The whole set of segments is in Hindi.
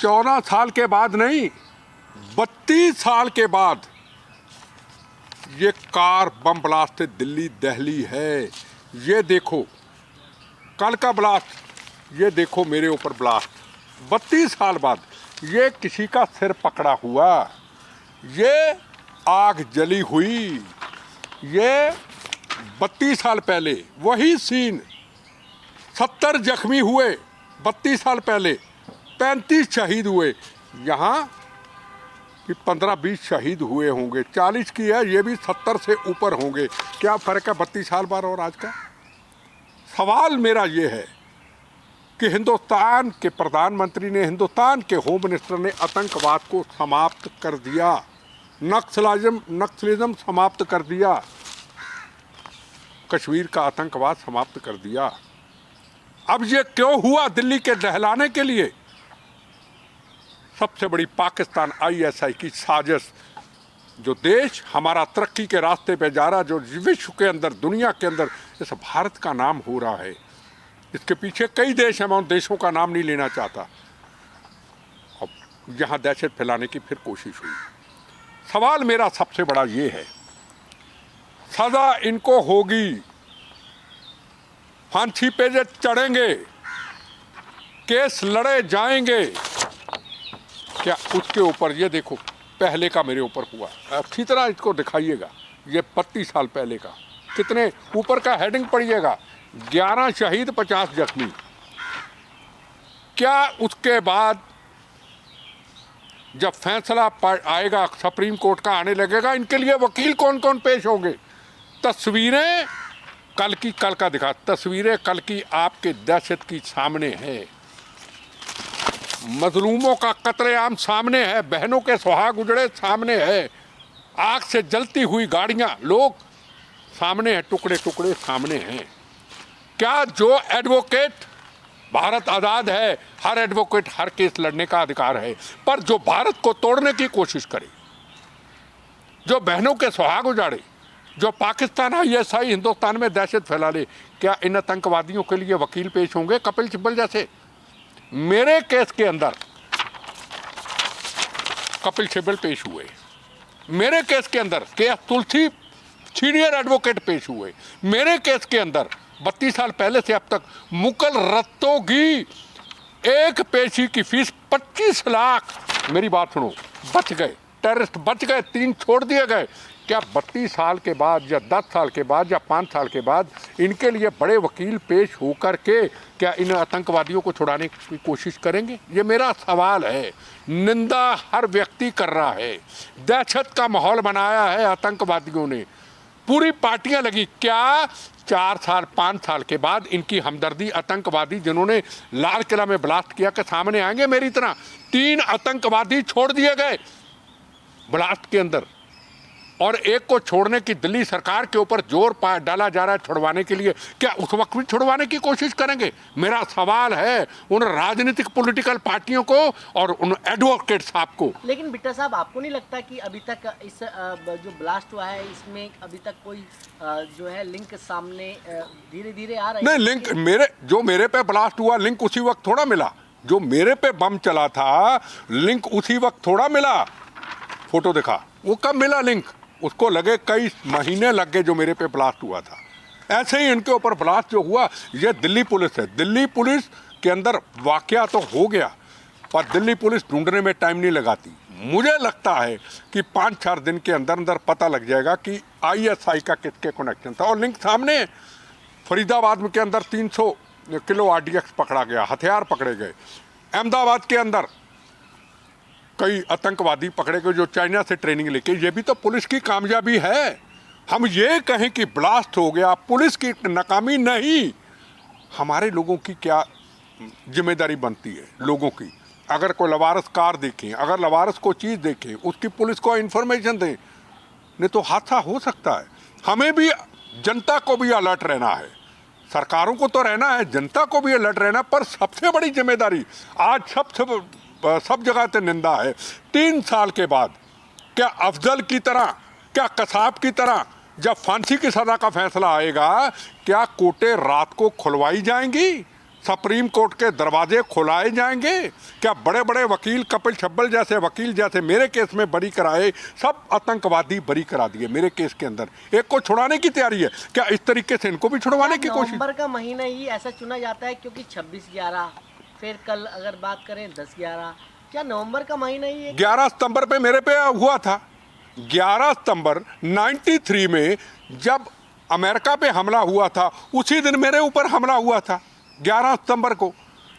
14 साल के बाद नहीं, 32 साल के बाद ये कार बम ब्लास्ट से दिल्ली दहली है। ये देखो कल का ब्लास्ट, ये देखो मेरे ऊपर ब्लास्ट। 32 साल बाद ये किसी का सिर पकड़ा हुआ, ये आग जली हुई। ये 32 साल पहले वही सीन, 70 जख्मी हुए 32 साल पहले, 35 शहीद हुए। यहाँ कि 15-20 शहीद हुए होंगे, 40 की है, ये भी 70 से ऊपर होंगे। क्या फ़र्क है 32 साल बाद और आज का? सवाल मेरा ये है कि हिंदुस्तान के प्रधानमंत्री ने, हिंदुस्तान के होम मिनिस्टर ने आतंकवाद को समाप्त कर दिया, नक्सलिज्म समाप्त कर दिया, कश्मीर का आतंकवाद समाप्त कर दिया। अब ये क्यों हुआ? दिल्ली के दहलाने के लिए। सबसे बड़ी पाकिस्तान ISI की साजिश। जो देश हमारा तरक्की के रास्ते पे जा रहा, जो विश्व के अंदर, दुनिया के अंदर इस भारत का नाम हो रहा है, इसके पीछे कई देश हैं, मैं उन देशों का नाम नहीं लेना चाहता। अब यहाँ दहशत फैलाने की फिर कोशिश हुई। सवाल मेरा सबसे बड़ा ये है, सजा इनको होगी, फांसी पे जे चढ़ेंगे, केस लड़े जाएंगे, क्या उसके ऊपर? ये देखो पहले का मेरे ऊपर हुआ, अच्छी तरह इसको दिखाइएगा। ये 32 साल पहले का, कितने ऊपर का हेडिंग पढ़िएगा, 11 शहीद 50 जख्मी। क्या उसके बाद जब फैसला आएगा सुप्रीम कोर्ट का, आने लगेगा, इनके लिए वकील कौन कौन पेश होंगे? तस्वीरें कल का दिखा, तस्वीरें कल की आपके दहशत की सामने है, मजलूमों का कत्लेआम सामने है, बहनों के सुहाग उजड़े सामने है, आग से जलती हुई गाड़ियां, लोग सामने हैं, टुकड़े टुकड़े सामने हैं। क्या जो एडवोकेट, भारत आज़ाद है, हर एडवोकेट हर केस लड़ने का अधिकार है, पर जो भारत को तोड़ने की कोशिश करे, जो बहनों के सुहाग उजाड़े, जो पाकिस्तान ISI हिंदुस्तान में दहशत फैला ले, क्या इन आतंकवादियों के लिए वकील पेश होंगे? कपिल सिब्बल जैसे मेरे केस के अंदर कपिल सिब्बल पेश हुए, मेरे केस के अंदर के तुलसी सीनियर एडवोकेट पेश हुए, मेरे केस के अंदर 32 साल पहले से अब तक मुकल रत्तों की एक पेशी की फीस 25 लाख। मेरी बात सुनो, बच गए, टेररिस्ट बच गए, 3 छोड़ दिए गए। क्या 32 साल के बाद या 10 साल के बाद या 5 साल के बाद इनके लिए बड़े वकील पेश होकर के क्या इन आतंकवादियों को छुड़ाने की कोशिश करेंगे? ये मेरा सवाल है। निंदा हर व्यक्ति कर रहा है, दहशत का माहौल बनाया है आतंकवादियों ने, पूरी पार्टियां लगी। क्या 4 साल 5 साल के बाद इनकी हमदर्दी आतंकवादी जिन्होंने लाल किला में ब्लास्ट किया के सामने आएंगे? मेरी तरह 3 आतंकवादी छोड़ दिए गए ब्लास्ट के अंदर, और एक को छोड़ने की दिल्ली सरकार के ऊपर जोर डाला जा रहा है छुड़वाने के लिए। क्या उस वक्त भी छुड़वाने की कोशिश करेंगे? मेरा सवाल है उन राजनीतिक पॉलिटिकल पार्टियों को और उन एडवोकेट साहब को। लेकिन बिट्टा साहब, आपको नहीं लगता कि अभी तक इस जो ब्लास्ट हुआ है इसमें अभी तक कोई जो है लिंक सामने धीरे धीरे आ रहा है? नहीं, लिंक मेरे पे ब्लास्ट हुआ, लिंक उसी वक्त थोड़ा मिला। जो मेरे पे बम चला था, लिंक उसी वक्त थोड़ा मिला। फोटो दिखा, वो कब मिला लिंक? उसको लगे कई महीने लग गए जो मेरे पे ब्लास्ट हुआ था। ऐसे ही इनके ऊपर ब्लास्ट जो हुआ, ये दिल्ली पुलिस है, दिल्ली पुलिस के अंदर वाकया तो हो गया, पर दिल्ली पुलिस ढूंढने में टाइम नहीं लगाती। मुझे लगता है कि 5-4 दिन के अंदर अंदर पता लग जाएगा कि ISI का किसके कनेक्शन था, और लिंक सामने है। फरीदाबाद के अंदर 300 किलो RDX पकड़ा गया, हथियार पकड़े गए। अहमदाबाद के अंदर कई आतंकवादी पकड़े गए जो चाइना से ट्रेनिंग लेके। ये भी तो पुलिस की कामयाबी है। हम ये कहें कि ब्लास्ट हो गया, पुलिस की नाकामी नहीं, हमारे लोगों की क्या जिम्मेदारी बनती है? लोगों की, अगर कोई लवारस कार देखें, अगर लवारस को चीज़ देखें, उसकी पुलिस को इन्फॉर्मेशन दें, नहीं तो हादसा हो सकता है। हमें भी, जनता को भी अलर्ट रहना है, सरकारों को तो रहना है, जनता को भी अलर्ट रहना। पर सबसे बड़ी जिम्मेदारी आज सब जगह से निंदा है। 3 साल के बाद क्या अफजल की तरह, क्या कसाब की तरह जब फांसी की सज़ा का फैसला आएगा, क्या कोर्टें रात को खुलवाई जाएंगी? सुप्रीम कोर्ट के दरवाजे खुलाए जाएंगे? क्या बड़े बड़े वकील, कपिल सिब्बल जैसे वकील जैसे मेरे केस में बरी कराए, सब आतंकवादी बरी करा दिए मेरे केस के अंदर, एक को छुड़ाने की तैयारी है? क्या इस तरीके से इनको भी छुड़वाने की कोशिश? नवंबर का महीना ही ऐसा चुना जाता है क्योंकि 26/11, फिर कल अगर बात करें 10/11, क्या नवंबर का महीना ही है? 11 सितंबर पे मेरे पे हुआ था। 11 सितंबर 93 में जब अमेरिका पे हमला हुआ था, उसी दिन मेरे ऊपर हमला हुआ था 11 सितंबर को।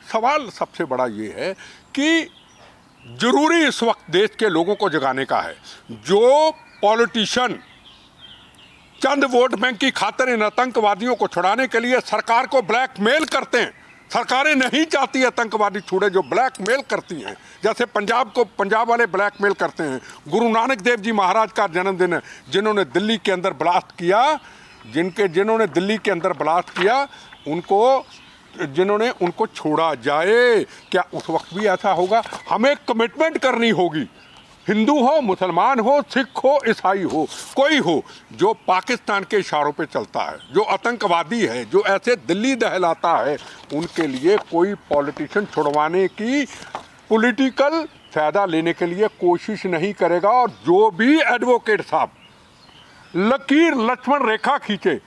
सवाल सबसे बड़ा ये है कि जरूरी इस वक्त देश के लोगों को जगाने का है। जो पॉलिटिशियन चंद वोट बैंक की खातिर इन आतंकवादियों को छुड़ाने के लिए सरकार को ब्लैकमेल करते हैं, सरकारें नहीं चाहती आतंकवादी छूटे, जो ब्लैकमेल करती हैं, जैसे पंजाब को पंजाब वाले ब्लैकमेल करते हैं। गुरु नानक देव जी महाराज का जन्मदिन है, जिन्होंने दिल्ली के अंदर ब्लास्ट किया, जिन्होंने दिल्ली के अंदर ब्लास्ट किया, उनको छोड़ा जाए। क्या उस वक्त भी ऐसा होगा? हमें कमिटमेंट करनी होगी, हिंदू हो, मुसलमान हो, सिख हो, ईसाई हो, कोई हो जो पाकिस्तान के इशारों पे चलता है, जो आतंकवादी है, जो ऐसे दिल्ली दहलाता है, उनके लिए कोई पॉलिटिशियन छुड़वाने की पॉलिटिकल फायदा लेने के लिए कोशिश नहीं करेगा। और जो भी एडवोकेट साहब लकीर लक्ष्मण रेखा खींचे,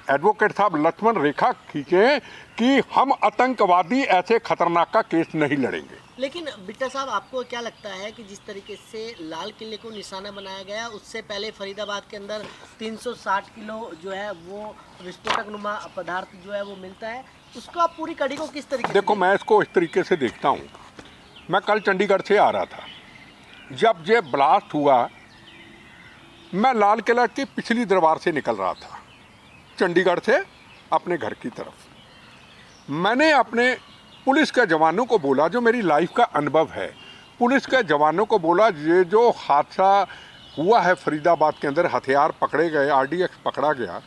एडवोकेट साहब लक्ष्मण रेखा खींचे कि हम आतंकवादी ऐसे खतरनाक का केस नहीं लड़ेंगे। लेकिन बिट्टा साहब, आपको क्या लगता है कि जिस तरीके से लाल किले को निशाना बनाया गया, उससे पहले फरीदाबाद के अंदर 360 किलो जो है वो विस्फोटक नुमा पदार्थ जो है वो मिलता है, उसको आप पूरी कड़ी को किस तरीके से देखो, मैं इसको इस तरीके से देखता हूँ। मैं कल चंडीगढ़ से आ रहा था, जब ये ब्लास्ट हुआ मैं लाल किला की पिछली दरबार से निकल रहा था चंडीगढ़ से अपने घर की तरफ। मैंने अपने पुलिस के जवानों को बोला, जो मेरी लाइफ का अनुभव है, पुलिस के जवानों को बोला, ये जो हादसा हुआ है फरीदाबाद के अंदर, हथियार पकड़े गए, RDX पकड़ा गया,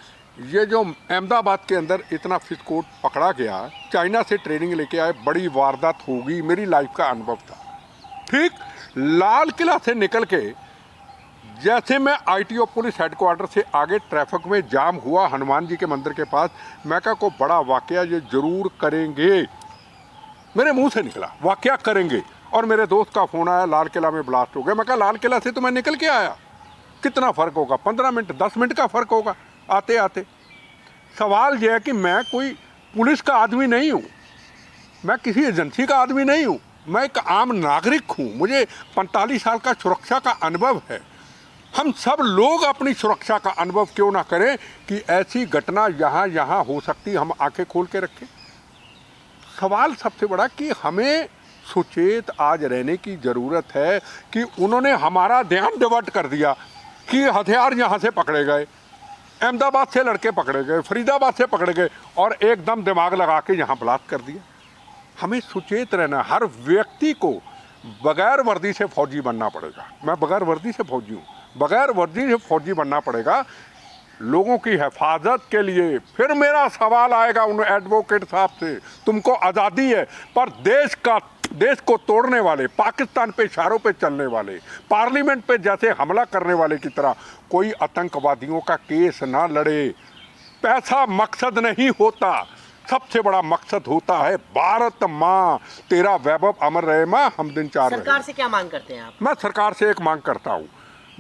ये जो अहमदाबाद के अंदर इतना विस्फोट पकड़ा गया, चाइना से ट्रेनिंग लेके आए, बड़ी वारदात होगी, मेरी लाइफ का अनुभव था। ठीक लाल किला से निकल के जैसे मैं ITO पुलिस हेडक्वार्टर से आगे ट्रैफिक में जाम हुआ हनुमान जी के मंदिर के पास, मैं कहा को बड़ा वाकया ये जरूर करेंगे, मेरे मुंह से निकला वाकया करेंगे। और मेरे दोस्त का फ़ोन आया, लाल किला में ब्लास्ट हो गया। मैं कहा लाल किला से तो मैं निकल के आया, कितना फ़र्क होगा, 15 मिनट 10 मिनट का फ़र्क होगा आते आते। सवाल यह है कि मैं कोई पुलिस का आदमी नहीं हूँ, मैं किसी एजेंसी का आदमी नहीं हूँ, मैं एक आम नागरिक हूँ। मुझे 45 साल का सुरक्षा का अनुभव है। हम सब लोग अपनी सुरक्षा का अनुभव क्यों ना करें कि ऐसी घटना यहाँ हो सकती, हम आंखें खोल के रखें। सवाल सबसे बड़ा कि हमें सुचेत आज रहने की ज़रूरत है कि उन्होंने हमारा ध्यान डिवर्ट कर दिया कि हथियार यहाँ से पकड़े गए, अहमदाबाद से लड़के पकड़े गए, फरीदाबाद से पकड़े गए, और एकदम दिमाग लगा के यहाँ ब्लास्ट कर दिया। हमें सुचेत रहना, हर व्यक्ति को बगैर वर्दी से फौजी बनना पड़ेगा। मैं बगैर वर्दी से फौजी हूँ, बगैर वर्दी से फौजी बनना पड़ेगा लोगों की हिफाजत के लिए। फिर मेरा सवाल आएगा उन एडवोकेट साहब से, तुमको आज़ादी है, पर देश को तोड़ने वाले, पाकिस्तान पे इशारों पे चलने वाले, पार्लियामेंट पे जैसे हमला करने वाले की तरह कोई आतंकवादियों का केस ना लड़े। पैसा मकसद नहीं होता, सबसे बड़ा मकसद होता है भारत माँ तेरा वैभव अमर रहे माँ, हम दिन चार रहे। सरकार से क्या मांग करते हैं आप? मैं सरकार से एक मांग करता हूँ,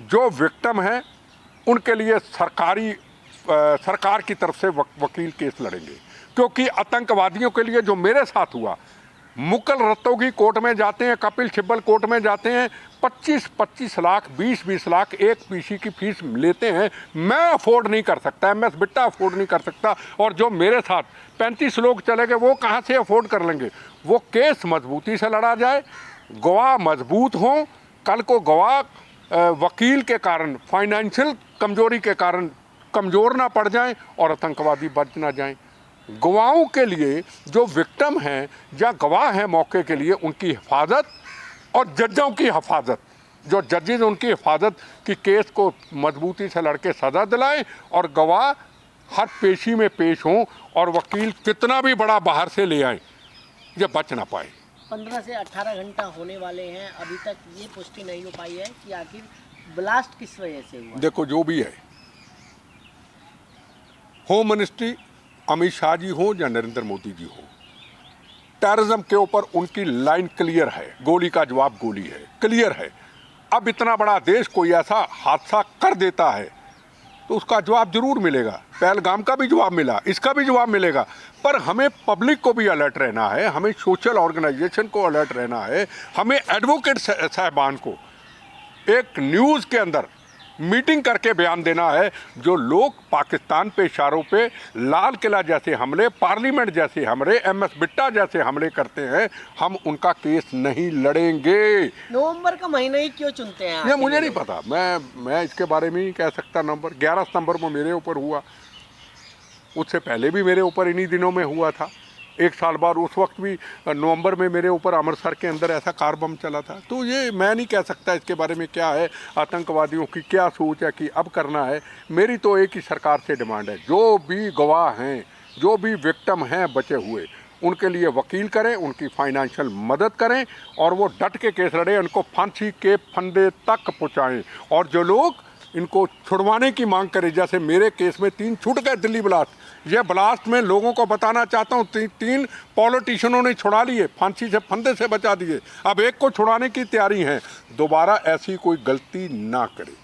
जो विक्टिम है उनके लिए सरकार की तरफ से वकील केस लड़ेंगे, क्योंकि आतंकवादियों के लिए जो मेरे साथ हुआ, मुकल रत्तोगी कोर्ट में जाते हैं, कपिल सिब्बल कोर्ट में जाते हैं, 25-25 लाख 20-20 लाख एक PC की फीस लेते हैं। मैं अफोर्ड नहीं कर सकता, MS बिट्टा अफोर्ड नहीं कर सकता, और जो मेरे साथ 35 लोग चले गए वो कहाँ से अफोर्ड कर लेंगे। वो केस मजबूती से लड़ा जाए, गवाह मजबूत हों, कल को गवाह वकील के कारण, फाइनेंशियल कमजोरी के कारण कमज़ोर ना पड़ जाएं और आतंकवादी बच ना जाएं। गवाहों के लिए जो विक्टिम हैं या गवाह हैं मौके के लिए, उनकी हिफाजत, और जजों की हिफाजत, जो जजेज उनकी हिफाजत कि केस को मजबूती से लड़के सज़ा दिलाएं और गवाह हर पेशी में पेश हों, और वकील कितना भी बड़ा बाहर से ले आए, ये बच ना पाए। 15 से 18 घंटा होने वाले हैं, अभी तक ये पुष्टि नहीं हो पाई है कि आखिर ब्लास्ट किस वजह से हुआ। देखो, जो भी है, होम मिनिस्ट्री अमित शाह जी हो या नरेंद्र मोदी जी हो, टेररिज्म के ऊपर उनकी लाइन क्लियर है, गोली का जवाब गोली है, क्लियर है। अब इतना बड़ा देश कोई ऐसा हादसा कर देता है तो उसका जवाब जरूर मिलेगा। पहलगाम का भी जवाब मिला, इसका भी जवाब मिलेगा। पर हमें पब्लिक को भी अलर्ट रहना है, हमें सोशल ऑर्गेनाइजेशन को अलर्ट रहना है, हमें एडवोकेट साहबान को एक न्यूज़ के अंदर मीटिंग करके बयान देना है। जो लोग पाकिस्तान पे इशारों पे लाल किला जैसे हमले, पार्लियामेंट जैसे हमले, MS बिट्टा जैसे हमले करते हैं, हम उनका केस नहीं लड़ेंगे। नवंबर का महीना ही क्यों चुनते हैं? ये मुझे नहीं पता, मैं इसके बारे में नहीं कह सकता। नंबर 11 सितंबर को मेरे ऊपर हुआ, उससे पहले भी मेरे ऊपर इन्हीं दिनों में हुआ था। 1 साल बाद उस वक्त भी नवंबर में मेरे ऊपर अमृतसर के अंदर ऐसा कार बम चला था। तो ये मैं नहीं कह सकता इसके बारे में क्या है, आतंकवादियों की क्या सोच है कि अब करना है। मेरी तो एक ही सरकार से डिमांड है, जो भी गवाह हैं, जो भी विक्टिम हैं बचे हुए, उनके लिए वकील करें, उनकी फाइनेंशियल मदद करें और वो डट के केस लड़े, उनको फांसी के फंदे तक पहुँचाएँ। और जो लोग इनको छुड़वाने की मांग करें, जैसे मेरे केस में 3 छूट गए दिल्ली ब्लास्ट, ये ब्लास्ट में लोगों को बताना चाहता हूँ 3 पॉलिटिशियनों ने छुड़ा लिए, फांसी से फंदे से बचा दिए, अब एक को छुड़ाने की तैयारी है। दोबारा ऐसी कोई गलती ना करे।